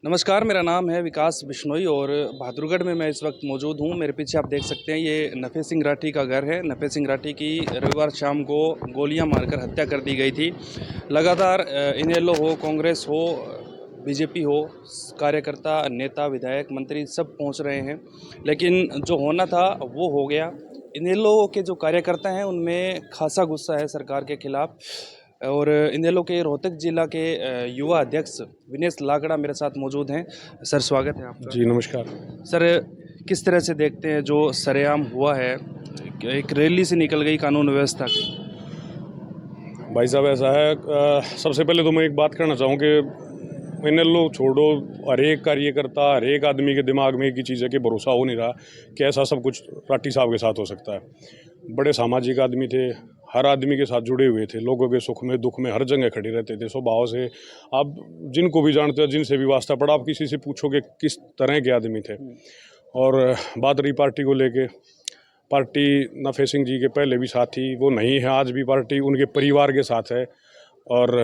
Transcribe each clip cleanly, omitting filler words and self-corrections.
नमस्कार, मेरा नाम है विकास बिश्नोई और बहादुरगढ़ में मैं इस वक्त मौजूद हूँ। मेरे पीछे आप देख सकते हैं ये नफ़े सिंह राठी का घर है। नफ़े सिंह राठी की रविवार शाम को गोलियां मारकर हत्या कर दी गई थी। लगातार इनेलो हो, कांग्रेस हो, बीजेपी हो, कार्यकर्ता, नेता, विधायक, मंत्री सब पहुँच रहे हैं, लेकिन जो होना था वो हो गया। इनेलो के जो कार्यकर्ता हैं उनमें खासा गुस्सा है सरकार के खिलाफ। और इनेलो के रोहतक जिला के युवा अध्यक्ष विनेश लाकड़ा मेरे साथ मौजूद हैं। सर, स्वागत है आपका। जी नमस्कार। सर, किस तरह से देखते हैं जो सरेआम हुआ है, एक रैली से निकल गई कानून व्यवस्था की? भाई साहब ऐसा है, सबसे पहले तो मैं एक बात कहना चाहूँ कि इनेलो छोड़ो, हर एक कार्यकर्ता, हर एक आदमी के दिमाग में एक ही चीज़ है कि भरोसा हो नहीं रहा कि ऐसा सब कुछ राठी साहब के साथ हो सकता है। बड़े सामाजिक आदमी थे, हर आदमी के साथ जुड़े हुए थे, लोगों के सुख में दुख में हर जगह खड़े रहते थे स्वभाव से। आप जिनको भी जानते हो, जिनसे भी वास्ता पड़ा, आप किसी से पूछोगे किस तरह के आदमी थे। और बात रही पार्टी को लेके, पार्टी नफ़े सिंह जी के पहले भी साथी वो नहीं है, आज भी पार्टी उनके परिवार के साथ है। और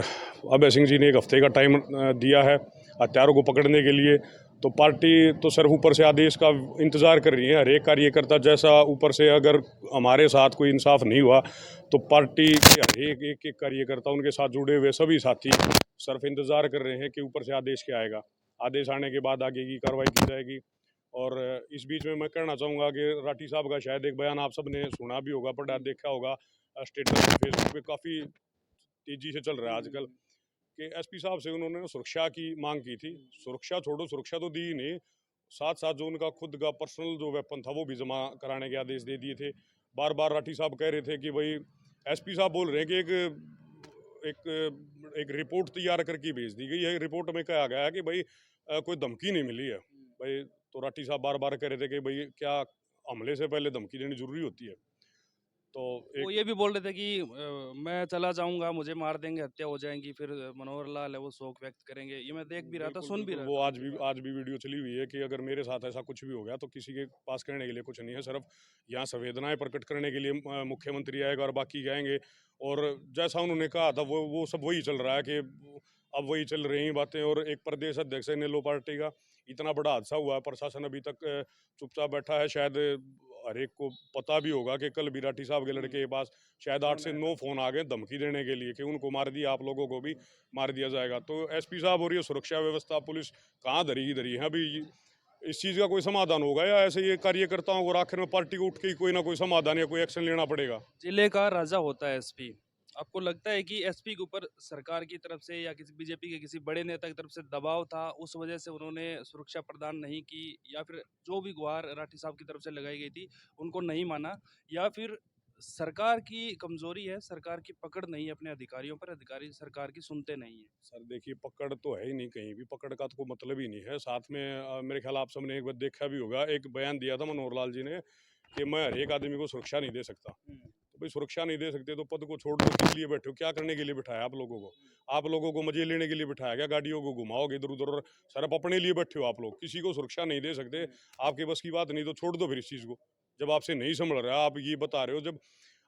अभय सिंह जी ने एक हफ्ते का टाइम दिया है हत्यारों को पकड़ने के लिए। तो पार्टी तो सर ऊपर से आदेश का इंतज़ार कर रही है। हर एक कार्यकर्ता जैसा ऊपर से अगर हमारे साथ कोई इंसाफ नहीं हुआ तो पार्टी के हर एक कार्यकर्ता, उनके साथ जुड़े हुए सभी साथी सिर्फ इंतज़ार कर रहे हैं कि ऊपर से आदेश क्या आएगा। आदेश आने के बाद आगे की कार्रवाई की जाएगी। और इस बीच में मैं कहना चाहूँगा कि राठी साहब का शायद एक बयान आप सबने सुना भी होगा, पढ़ा देखा होगा, स्टेटस फेसबुक पे काफ़ी तेज़ी से चल रहा है आजकल, कि एसपी साहब से उन्होंने सुरक्षा की मांग की थी। सुरक्षा छोड़ो, सुरक्षा तो दी ही नहीं, साथ साथ जो उनका खुद का पर्सनल जो वेपन था वो भी जमा कराने के आदेश दे दिए थे। बार बार राठी साहब कह रहे थे कि भाई, एसपी साहब बोल रहे हैं कि एक एक रिपोर्ट तैयार करके भेज दी गई है। रिपोर्ट में कहा गया है कि भाई कोई धमकी नहीं मिली है भाई। तो राठी साहब बार बार कह रहे थे कि भाई क्या हमले से पहले धमकी देनी जरूरी होती है। तो वो एक ये भी बोल रहे थे कि मैं चला जाऊंगा, मुझे मार देंगे, हत्या हो जाएगी। फिर मनोहर लाल है वो शोक व्यक्त करेंगे। ये मैं देख भी रहा था, बिल्कुल सुन भी बिल्कुल, रहा वो था आज उनकी भी बात। आज भी वीडियो चली हुई है कि अगर मेरे साथ ऐसा कुछ भी हो गया तो किसी के पास कहने के लिए कुछ नहीं है, सिर्फ यहाँ संवेदनाएं प्रकट करने के लिए मुख्यमंत्री आएगा और बाकी जाएंगे। और जैसा उन्होंने कहा था वो सब वही चल रहा है कि अब वही चल रही हैं बातें। और एक प्रदेश अध्यक्ष है नेलो पार्टी का, इतना बड़ा हादसा हुआ है, प्रशासन अभी तक चुपचाप बैठा है। शायद हर एक को पता भी होगा कि कल बिराटी साहब के लड़के के पास शायद 8 से 9 फोन आ गए धमकी देने के लिए कि उनको मार दिया, आप लोगों को भी मार दिया जाएगा। तो एसपी साहब और ये सुरक्षा व्यवस्था पुलिस कहाँ धरी है अभी? इस चीज़ का कोई समाधान होगा या ऐसे ये कार्यकर्ताओं को आखिर में पार्टी को उठ के ही कोई ना कोई समाधान या कोई एक्शन लेना पड़ेगा? जिले का राजा होता है एसपी। आपको लगता है कि एसपी के ऊपर सरकार की तरफ से या किसी बीजेपी के किसी बड़े नेता की तरफ से दबाव था, उस वजह से उन्होंने सुरक्षा प्रदान नहीं की, या फिर जो भी गुहार राठी साहब की तरफ से लगाई गई थी उनको नहीं माना, या फिर सरकार की कमजोरी है, सरकार की पकड़ नहीं है अपने अधिकारियों पर, अधिकारी सरकार की सुनते नहीं है? सर देखिए, पकड़ तो है ही नहीं, कहीं भी पकड़ का तो कोई मतलब ही नहीं है। साथ में मेरे ख्याल आप सबने एक बार देखा भी होगा, एक बयान दिया था मनोहर लाल जी ने कि मैं हर एक आदमी को सुरक्षा नहीं दे सकता। तो भाई सुरक्षा नहीं दे सकते तो पद को छोड़ दो, किस लिए बैठे हो, क्या करने के लिए बिठाया आप लोगों को? आप लोगों को मजे लेने के लिए बिठाया गया, गाड़ियों को घुमाओगे इधर उधर और सिर्फ अपने लिए बैठे हो आप लोग, किसी को सुरक्षा नहीं दे सकते। आपके बस की बात नहीं तो छोड़ दो फिर इस चीज़ को। जब आपसे नहीं संभल रहा, आप ये बता रहे हो, जब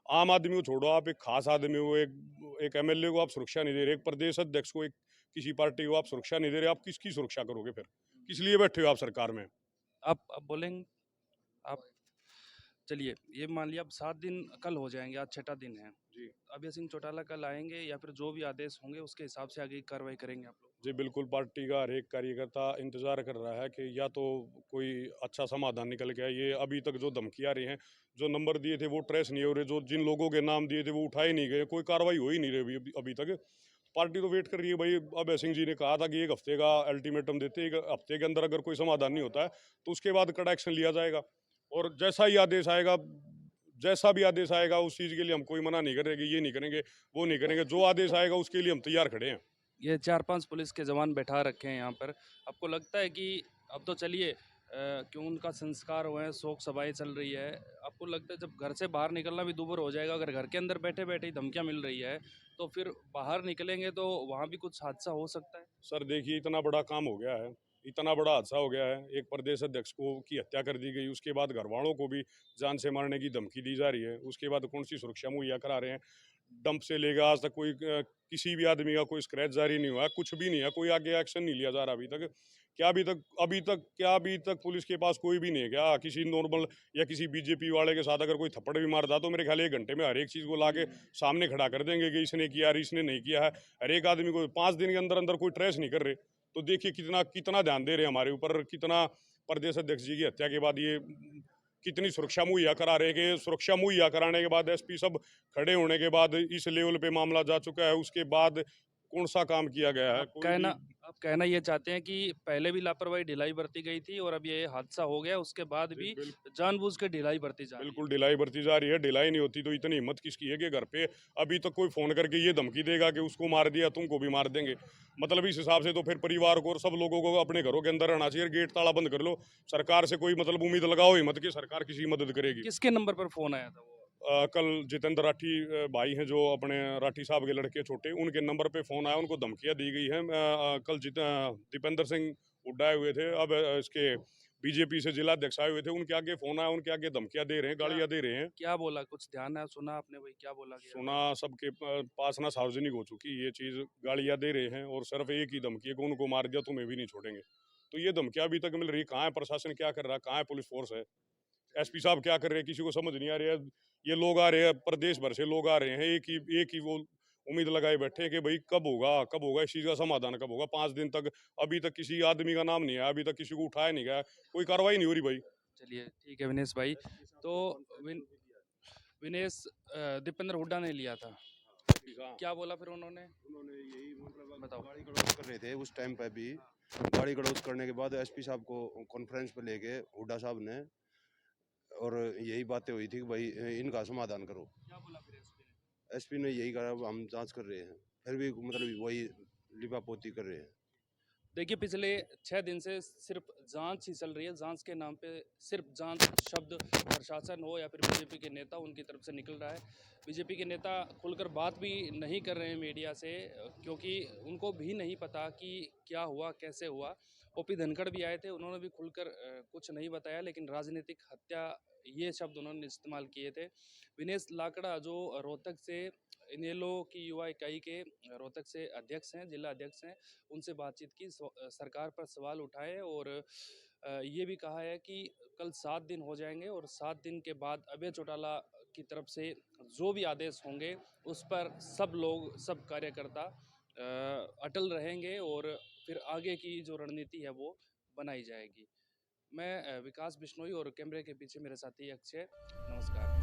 आम आदमी को छोड़ो, आप एक खास आदमी हो, एक एमएलए को आप सुरक्षा नहीं दे रहे, एक प्रदेश अध्यक्ष को, एक किसी पार्टी को आप सुरक्षा नहीं दे रहे, आप किसकी सुरक्षा करोगे फिर? किस लिए बैठे हो आप सरकार में? आप बोलेंगे? आप चलिए, ये मान लिया अब 7 दिन कल हो जाएंगे, आज छठा दिन है। जी अभय सिंह चौटाला कल आएंगे या फिर जो भी आदेश होंगे उसके हिसाब से आगे की कार्रवाई करेंगे आप लोग? जी बिल्कुल, पार्टी का हर एक कार्यकर्ता इंतजार कर रहा है कि या तो कोई अच्छा समाधान निकल के आए। ये अभी तक जो धमकी आ रही हैं, जो नंबर दिए थे वो ट्रेस नहीं हो रहे, जो जिन लोगों के नाम दिए थे वो उठाए नहीं गए, कोई कार्रवाई हो ही नहीं रही अभी तक। पार्टी तो वेट कर रही है भाई। अभय सिंह जी ने कहा था कि एक हफ्ते का अल्टीमेटम देते, एक हफ्ते के अंदर अगर कोई समाधान नहीं होता है तो उसके बाद कड़ा एक्शन लिया जाएगा। और जैसा भी आदेश आएगा उस चीज़ के लिए हम कोई मना नहीं करेंगे, ये नहीं करेंगे, वो नहीं करेंगे। जो आदेश आएगा उसके लिए हम तैयार खड़े हैं। ये 4-5 पुलिस के जवान बैठा रखे हैं यहाँ पर। आपको लगता है कि अब तो चलिए क्यों उनका संस्कार हुए हैं, शोक सभाएं चल रही है, आपको लगता है जब घर से बाहर निकलना भी दूभर हो जाएगा, अगर घर के अंदर बैठे बैठे ही धमकियाँ मिल रही है तो फिर बाहर निकलेंगे तो वहाँ भी कुछ हादसा हो सकता है? सर देखिए, इतना बड़ा काम हो गया है, इतना बड़ा हादसा हो गया है, एक प्रदेश अध्यक्ष को की हत्या कर दी गई, उसके बाद घर वालों को भी जान से मारने की धमकी दी जा रही है, उसके बाद कौन सी सुरक्षा मुहैया करा रहे हैं? डंप से लेकर आज तक कोई किसी भी आदमी का कोई स्क्रैच जारी नहीं हुआ, कुछ भी नहीं है, कोई आगे एक्शन नहीं लिया जा रहा अभी तक। क्या अभी तक पुलिस के पास कोई भी नहीं है क्या? किसी नॉर्मल या किसी बीजेपी वाले के साथ अगर कोई थप्पड़ भी मारता तो मेरे ख्याल 1 घंटे में हर एक चीज़ को ला के सामने खड़ा कर देंगे कि इसने किया इसने नहीं किया है। हर एक आदमी को 5 दिन के अंदर अंदर कोई ट्रेस नहीं कर रहे। तो देखिए कितना कितना ध्यान दे रहे हैं हमारे ऊपर, कितना प्रदेश अध्यक्ष जी की हत्या के बाद ये कितनी सुरक्षा मुहैया करा रहे हैं कि सुरक्षा मुहैया कराने के बाद एसपी सब खड़े होने के बाद इस लेवल पे मामला जा चुका है, उसके बाद कौन सा काम किया गया है? आप कहना ये चाहते हैं कि पहले भी लापरवाही ढिलाई बरती गई थी और अब ये हादसा हो गया, उसके बाद भी जानबूझ के ढिलाई बरती जा रही है। बिल्कुल ढिलाई बरती जा रही है। ढिलाई नहीं होती तो इतनी हिम्मत किसकी है कि घर पे अभी तक कोई फोन करके ये धमकी देगा कि उसको मार दिया तुमको भी मार देंगे। मतलब इस हिसाब से तो फिर परिवार को और सब लोगों को अपने घरों के अंदर रहना चाहिए, गेट ताला बंद कर लो। सरकार से कोई मतलब उम्मीद लगाओ ही मत कि सरकार किसी मदद करेगी। किसके नंबर पर फोन आया था वो? कल जितेंद्र राठी भाई हैं जो अपने राठी साहब के लड़के छोटे, उनके नंबर पे फ़ोन आया, उनको धमकियाँ दी गई हैं। कल दीपेंद्र सिंह हुड्डा आए हुए थे, अब इसके बीजेपी से जिला अध्यक्ष आए हुए थे, उनके आगे फ़ोन आया, उनके आगे धमकियाँ दे रहे हैं, गालियाँ दे रहे हैं। क्या बोला, कुछ ध्यान है, सुना आपने भाई क्या बोला गया? सुना, सबके पास ना सार्वजनिक हो चुकी ये चीज़, गालियाँ दे रहे हैं और सिर्फ एक ही धमकी है कि उनको मार दिया तुम्हें भी नहीं छोड़ेंगे। तो ये धमकियाँ अभी तक मिल रही, कहाँ है प्रशासन, क्या कर रहा है, कहाँ है पुलिस फोर्स है, एसपी साहब क्या कर रहे हैं, किसी को समझ नहीं आ रहा है। ये लोग आ रहे हैं, प्रदेश भर से लोग आ रहे हैं, एक ही वो उम्मीद लगाए बैठे हैं कि भाई कब होगा इस चीज़ का समाधान, कब होगा। 5 दिन तक अभी तक किसी आदमी का नाम नहीं आया, अभी तक किसी को उठाया नहीं गया, कोई कार्रवाई नहीं हो रही भाई। चलिए ठीक है विनेश भाई। तो विनेश दीपेंद्र हुड्डा ने लिया था, क्या बोला फिर उन्होंने? उन्होंने यही मतलब बताओ। गाड़ी गलौज कर रहे थे उस टाइम पे भी। गाड़ी गलौज करने के बाद एसपी साहब को कॉन्फ्रेंस पे लेके हुड्डा साहब ने, और यही बातें हुई थी कि भाई इनका समाधान करो। क्या बोला फिर एसपी ने? एसपी ने यही कहा हम जांच कर रहे हैं, फिर भी मतलब वही लिपापोती कर रहे हैं। देखिए पिछले 6 दिन से सिर्फ जांच ही चल रही है। जांच के नाम पे सिर्फ जांच शब्द प्रशासन हो या फिर बीजेपी के नेता उनकी तरफ से निकल रहा है। बीजेपी के नेता खुलकर बात भी नहीं कर रहे हैं मीडिया से, क्योंकि उनको भी नहीं पता कि क्या हुआ, कैसे हुआ। ओपी धनखड़ भी आए थे, उन्होंने भी खुलकर कुछ नहीं बताया, लेकिन राजनीतिक हत्या ये शब्द उन्होंने इस्तेमाल किए थे। विनेश लाकड़ा जो रोहतक से इनेलो की युवा इकाई के रोहतक से अध्यक्ष हैं, जिला अध्यक्ष हैं, उनसे बातचीत की, सरकार पर सवाल उठाए और ये भी कहा है कि कल 7 दिन हो जाएंगे और 7 दिन के बाद अभय चौटाला की तरफ से जो भी आदेश होंगे उस पर सब लोग, सब कार्यकर्ता अटल रहेंगे और फिर आगे की जो रणनीति है वो बनाई जाएगी। मैं विकास बिश्नोई और कैमरे के पीछे मेरे साथी अक्षय। नमस्कार।